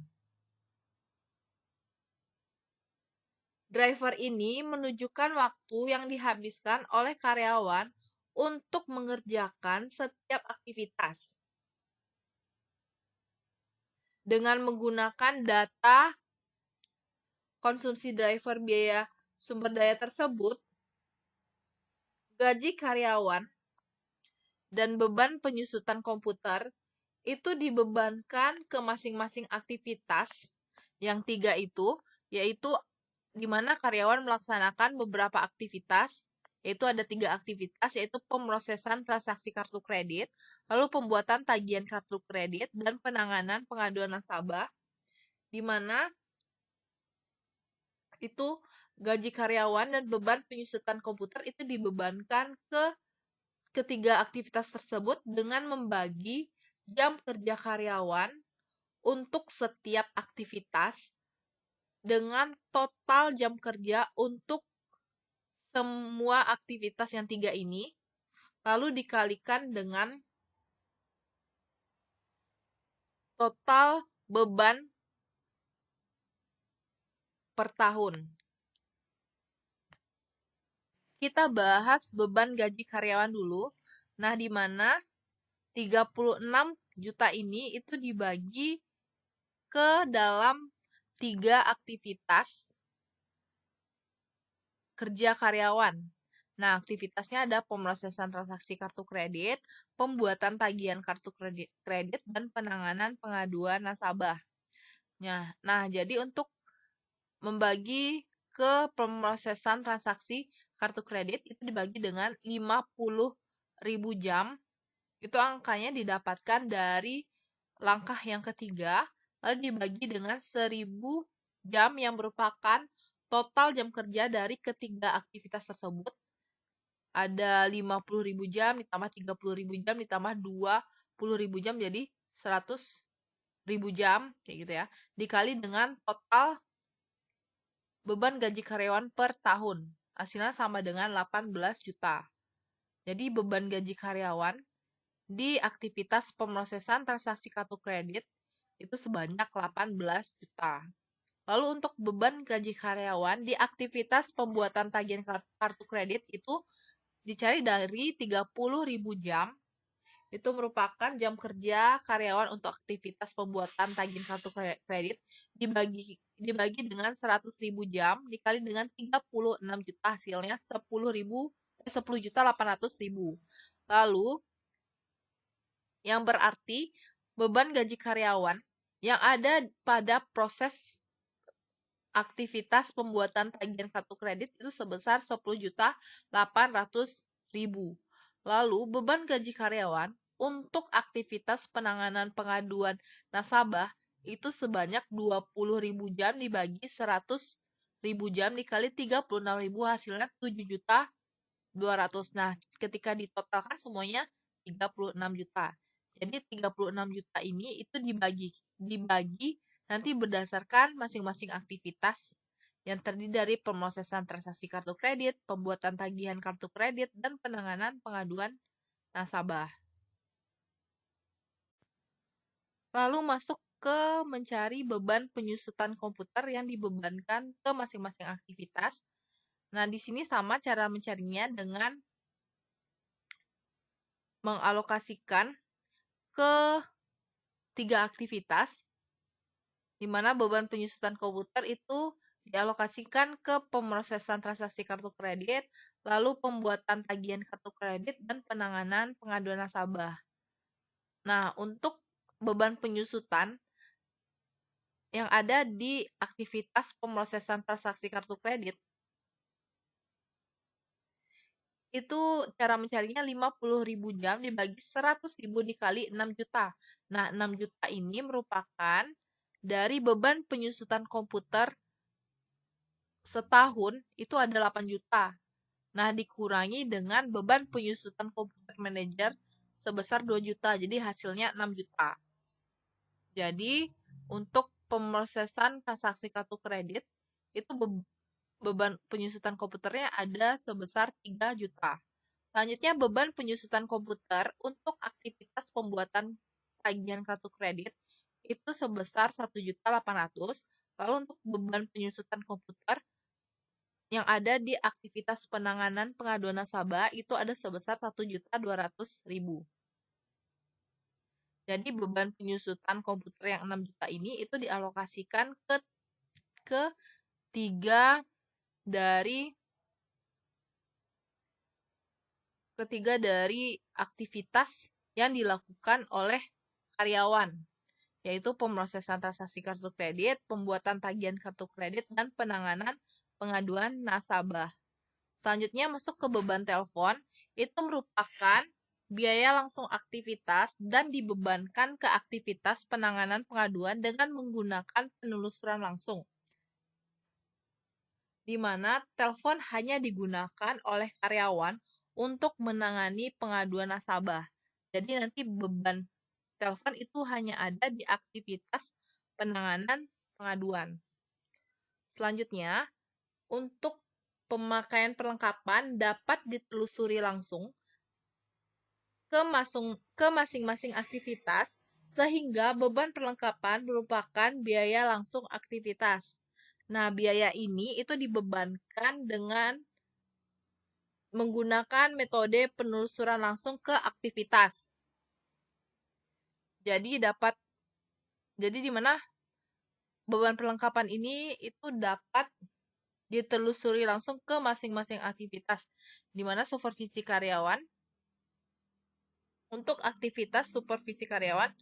Driver ini menunjukkan waktu yang dihabiskan oleh karyawan untuk mengerjakan setiap aktivitas. Dengan menggunakan data konsumsi driver biaya sumber daya tersebut, gaji karyawan dan beban penyusutan komputer itu dibebankan ke masing-masing aktivitas yang 3 itu, yaitu di mana karyawan melaksanakan beberapa aktivitas, yaitu ada 3 aktivitas, yaitu pemrosesan transaksi kartu kredit, lalu pembuatan tagihan kartu kredit, dan penanganan pengaduan nasabah, di mana itu gaji karyawan dan beban penyusutan komputer itu dibebankan ke ketiga aktivitas tersebut dengan membagi jam kerja karyawan untuk setiap aktivitas dengan total jam kerja untuk semua aktivitas yang 3 ini, lalu dikalikan dengan total beban per tahun. Kita bahas beban gaji karyawan dulu. Nah, di mana 36 juta ini itu dibagi ke dalam 3 aktivitas kerja karyawan. Nah, aktivitasnya ada pemrosesan transaksi kartu kredit, pembuatan tagihan kartu kredit, dan penanganan pengaduan nasabah. Nah, jadi untuk membagi ke pemrosesan transaksi kartu kredit itu dibagi dengan 50.000 jam. Itu angkanya didapatkan dari langkah yang ketiga, lalu dibagi dengan 1.000 jam yang merupakan total jam kerja dari ketiga aktivitas tersebut. Ada 50.000 jam, ditambah 30.000 jam, ditambah 20.000 jam, jadi 100.000 jam, kayak gitu ya. Dikali dengan total beban gaji karyawan per tahun. Hasilnya sama dengan 18 juta. Jadi beban gaji karyawan di aktivitas pemrosesan transaksi kartu kredit itu sebanyak 18 juta. Lalu untuk beban gaji karyawan di aktivitas pembuatan tagihan kartu kredit itu dicari dari 30.000 jam. Itu merupakan jam kerja karyawan untuk aktivitas pembuatan tagihan kartu kredit dibagi dengan 100.000 jam dikali dengan 36 juta, hasilnya 10.800.000. Lalu yang berarti beban gaji karyawan yang ada pada proses aktivitas pembuatan tagihan kartu kredit itu sebesar 10.800.000. Lalu beban gaji karyawan untuk aktivitas penanganan pengaduan nasabah itu sebanyak 20.000 jam dibagi 100.000 jam dikali 36.000, hasilnya 7.200.000. Nah, ketika ditotalkan semuanya 36 juta. Jadi 36 juta ini itu dibagi nanti berdasarkan masing-masing aktivitas yang terdiri dari pemrosesan transaksi kartu kredit, pembuatan tagihan kartu kredit, dan penanganan pengaduan nasabah. Lalu masuk ke mencari beban penyusutan komputer yang dibebankan ke masing-masing aktivitas. Nah, di sini sama cara mencarinya dengan mengalokasikan ke 3 aktivitas, di mana beban penyusutan komputer itu dialokasikan ke pemrosesan transaksi kartu kredit, lalu pembuatan tagihan kartu kredit, dan penanganan pengaduan nasabah. Nah, untuk beban penyusutan yang ada di aktivitas pemrosesan transaksi kartu kredit, itu cara mencarinya 50.000 jam dibagi 100.000 dikali 6 juta. Nah, 6 juta ini merupakan dari beban penyusutan komputer setahun itu ada 8 juta. Nah, dikurangi dengan beban penyusutan komputer manajer sebesar 2 juta. Jadi hasilnya 6 juta. Jadi, untuk pemrosesan transaksi kartu kredit itu beban penyusutan komputernya ada sebesar 3 juta. Selanjutnya, beban penyusutan komputer untuk aktivitas pembuatan tagihan kartu kredit itu sebesar 1.800.000. Lalu untuk beban penyusutan komputer yang ada di aktivitas penanganan pengaduan nasabah itu ada sebesar 1.200.000. Jadi beban penyusutan komputer yang 6 juta ini itu dialokasikan ke 3 dari aktivitas yang dilakukan oleh karyawan, yaitu pemrosesan transaksi kartu kredit, pembuatan tagihan kartu kredit, dan penanganan pengaduan nasabah. Selanjutnya masuk ke beban telepon, itu merupakan biaya langsung aktivitas dan dibebankan ke aktivitas penanganan pengaduan dengan menggunakan penelusuran langsung, di mana telepon hanya digunakan oleh karyawan untuk menangani pengaduan nasabah. Jadi nanti beban telepon itu hanya ada di aktivitas penanganan pengaduan. Selanjutnya, untuk pemakaian perlengkapan dapat ditelusuri langsung ke masing-masing aktivitas, sehingga beban perlengkapan merupakan biaya langsung aktivitas. Nah, biaya ini itu dibebankan dengan menggunakan metode penelusuran langsung ke aktivitas. Jadi di mana beban perlengkapan ini itu dapat ditelusuri langsung ke masing-masing aktivitas, di mana supervisi karyawan untuk aktivitas supervisi karyawan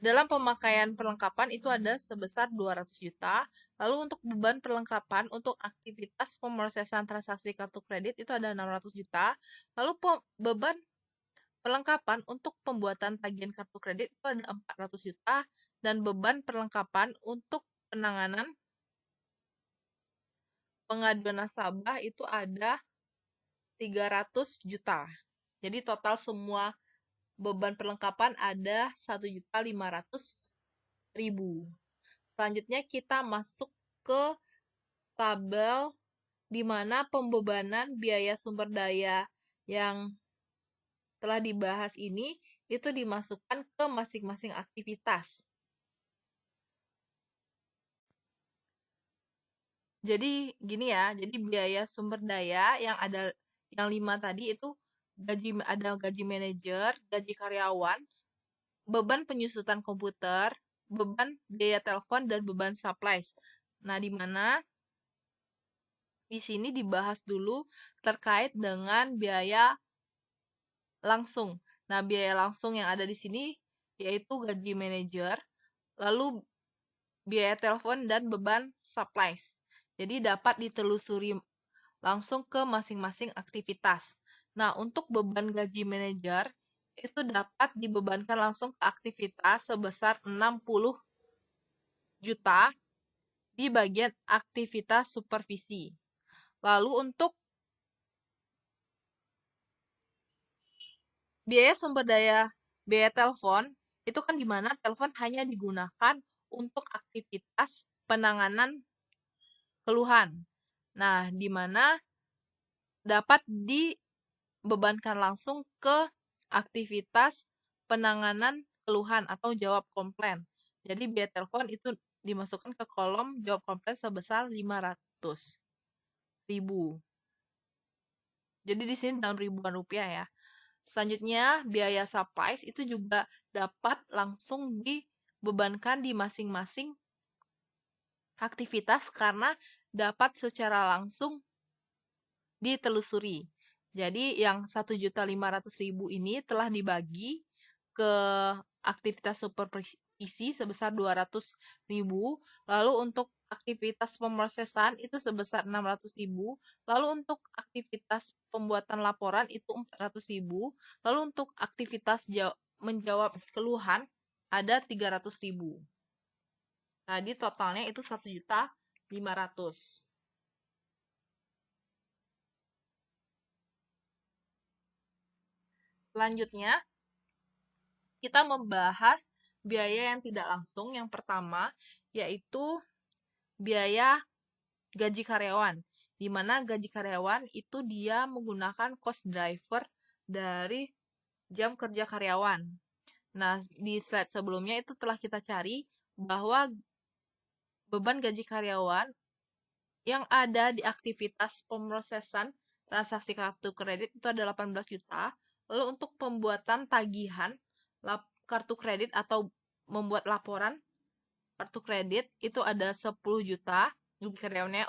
dalam pemakaian perlengkapan itu ada sebesar 200 juta. Lalu untuk beban perlengkapan untuk aktivitas pemrosesan transaksi kartu kredit itu ada 600 juta. Lalu beban perlengkapan untuk pembuatan tagihan kartu kredit itu ada 400 juta. Dan beban perlengkapan untuk penanganan pengaduan nasabah itu ada 300 juta. Jadi total semua beban perlengkapan ada 1.500.000. Selanjutnya kita masuk ke tabel di mana pembebanan biaya sumber daya yang telah dibahas ini itu dimasukkan ke masing-masing aktivitas. Jadi gini ya, jadi biaya sumber daya yang ada yang 5 tadi itu ada gaji manajer, gaji karyawan, beban penyusutan komputer, beban biaya telepon, dan beban supplies. Nah, di mana di sini dibahas dulu terkait dengan biaya langsung. Nah, biaya langsung yang ada di sini yaitu gaji manajer, lalu biaya telepon dan beban supplies. Jadi dapat ditelusuri langsung ke masing-masing aktivitas. Nah, untuk beban gaji manajer itu dapat dibebankan langsung ke aktivitas sebesar 60 juta di bagian aktivitas supervisi. Lalu untuk biaya sumber daya biaya telepon itu kan di mana telepon hanya digunakan untuk aktivitas penanganan keluhan. Nah, di mana dapat dibebankan langsung ke aktivitas penanganan keluhan atau jawab komplain. Jadi biaya telepon itu dimasukkan ke kolom jawab komplain sebesar 500.000. Jadi di sini dalam ribuan rupiah ya. Selanjutnya, biaya supplies itu juga dapat langsung dibebankan di masing-masing aktivitas karena dapat secara langsung ditelusuri. Jadi yang 1.500.000 ini telah dibagi ke aktivitas supervisi sebesar 200.000, lalu untuk aktivitas pemrosesan itu sebesar 600.000, lalu untuk aktivitas pembuatan laporan itu 400.000, lalu untuk aktivitas menjawab keluhan ada 300.000. Tadi totalnya itu 1.500.000. Selanjutnya, kita membahas biaya yang tidak langsung. Yang pertama, yaitu biaya gaji karyawan. Di mana gaji karyawan itu dia menggunakan cost driver dari jam kerja karyawan. Nah, di slide sebelumnya itu telah kita cari bahwa beban gaji karyawan yang ada di aktivitas pemrosesan transaksi kartu kredit itu ada 18 juta. Lalu untuk pembuatan tagihan kartu kredit atau membuat laporan kartu kredit itu ada 10 juta gaji karyawannya.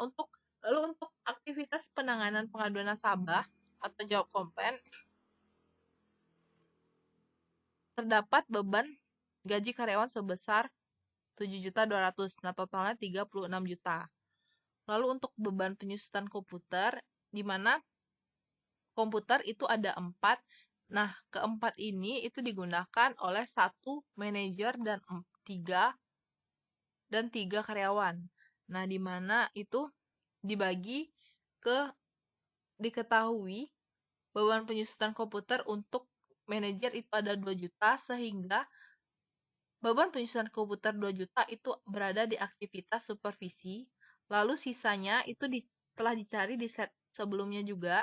Lalu untuk aktivitas penanganan pengaduan nasabah atau jawab komplain terdapat beban gaji karyawan sebesar 7.200.000. Nah, totalnya 36 juta. Lalu untuk beban penyusutan komputer, di mana komputer itu ada 4. Nah, keempat ini itu digunakan oleh 1 manajer dan 3 karyawan. Nah, di mana itu dibagi ke diketahui beban penyusutan komputer untuk manajer itu ada 2 juta, sehingga beban penyusutan komputer 2 juta itu berada di aktivitas supervisi. Lalu sisanya itu telah dicari di set sebelumnya juga.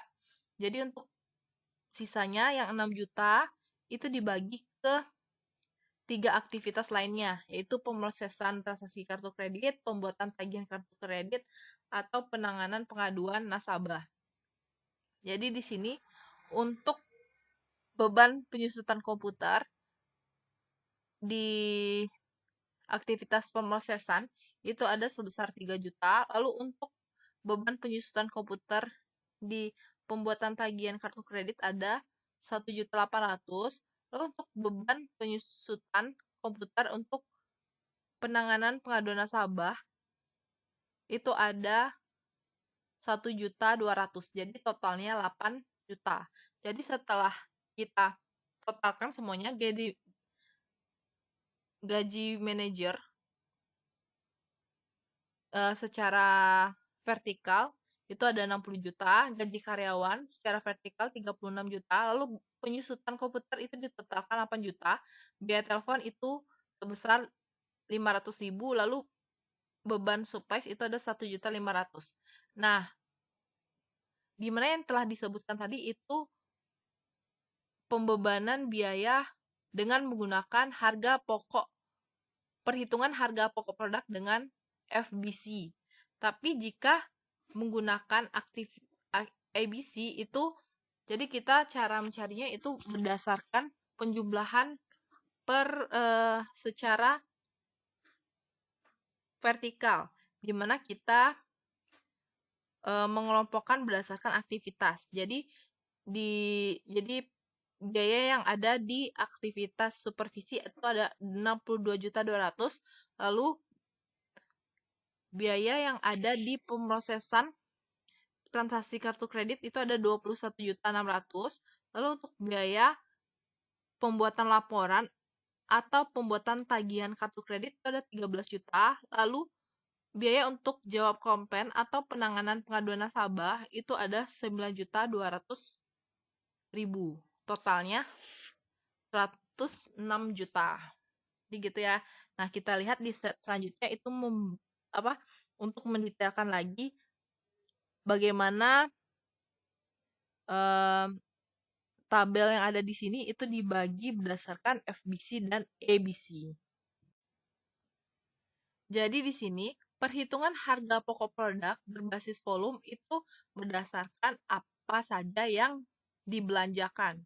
Jadi untuk sisanya yang 6 juta itu dibagi ke 3 aktivitas lainnya, yaitu pemrosesan transaksi kartu kredit, pembuatan tagihan kartu kredit, atau penanganan pengaduan nasabah. Jadi di sini untuk beban penyusutan komputer di aktivitas pemrosesan itu ada sebesar 3 juta. Lalu untuk beban penyusutan komputer di pembuatan tagihan kartu kredit ada 1.800.000. Lalu untuk beban penyusutan komputer untuk penanganan pengaduan nasabah itu ada 1.200.000. Jadi totalnya 8 juta. Jadi setelah kita totalkan semuanya, gaji manajer secara vertikal itu ada 60 juta, gaji karyawan secara vertikal 36 juta, lalu penyusutan komputer itu ditotalkan 8 juta, biaya telepon itu sebesar 500.000, lalu beban supplies itu ada 1.500.000. Nah, di mana yang telah disebutkan tadi itu pembebanan biaya dengan menggunakan perhitungan harga pokok produk dengan FBC. Tapi jika menggunakan ABC itu, jadi kita cara mencarinya itu berdasarkan penjumlahan secara vertikal, di mana kita mengelompokkan berdasarkan aktivitas. Jadi biaya yang ada di aktivitas supervisi itu ada 62.200.000, lalu biaya yang ada di pemrosesan transaksi kartu kredit itu ada 21.600.000, lalu untuk biaya pembuatan laporan atau pembuatan tagihan kartu kredit itu ada 13 juta, lalu biaya untuk jawab komplain atau penanganan pengaduan nasabah itu ada 9.200.000. Totalnya 106 juta. Jadi gitu ya. Nah, kita lihat di slide selanjutnya itu untuk mendetailkan lagi bagaimana tabel yang ada di sini itu dibagi berdasarkan FBC dan ABC. Jadi di sini perhitungan harga pokok produk berbasis volume itu berdasarkan apa saja yang dibelanjakan.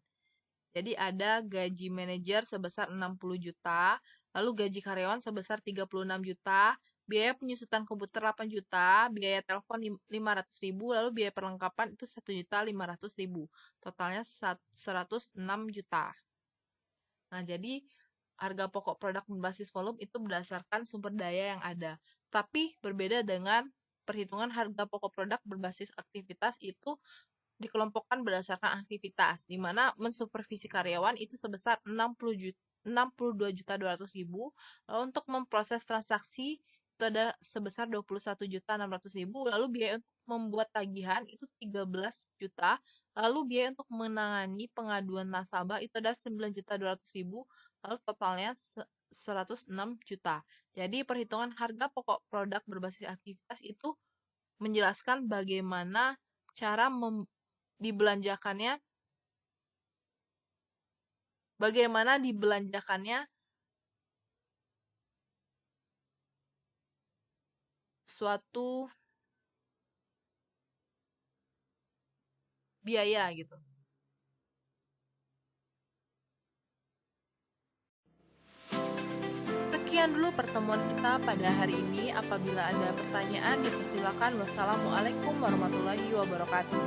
Jadi ada gaji manajer sebesar 60 juta, lalu gaji karyawan sebesar 36 juta, biaya penyusutan komputer 8 juta, biaya telepon 500.000, lalu biaya perlengkapan itu 1.500.000. Totalnya 106 juta. Nah, jadi harga pokok produk berbasis volume itu berdasarkan sumber daya yang ada. Tapi berbeda dengan perhitungan harga pokok produk berbasis aktivitas itu dikelompokkan berdasarkan aktivitas, di mana mensupervisi karyawan itu sebesar 62.200.000, lalu untuk memproses transaksi itu ada sebesar 21.600.000, lalu biaya untuk membuat tagihan itu 13 juta, lalu biaya untuk menangani pengaduan nasabah itu ada 9.200.000, lalu totalnya 106 juta. Jadi perhitungan harga pokok produk berbasis aktivitas itu menjelaskan bagaimana cara dibelanjakannya suatu biaya gitu. Sekian dulu pertemuan kita pada hari ini. Apabila ada pertanyaan, dipersilakan. Wassalamualaikum warahmatullahi wabarakatuh.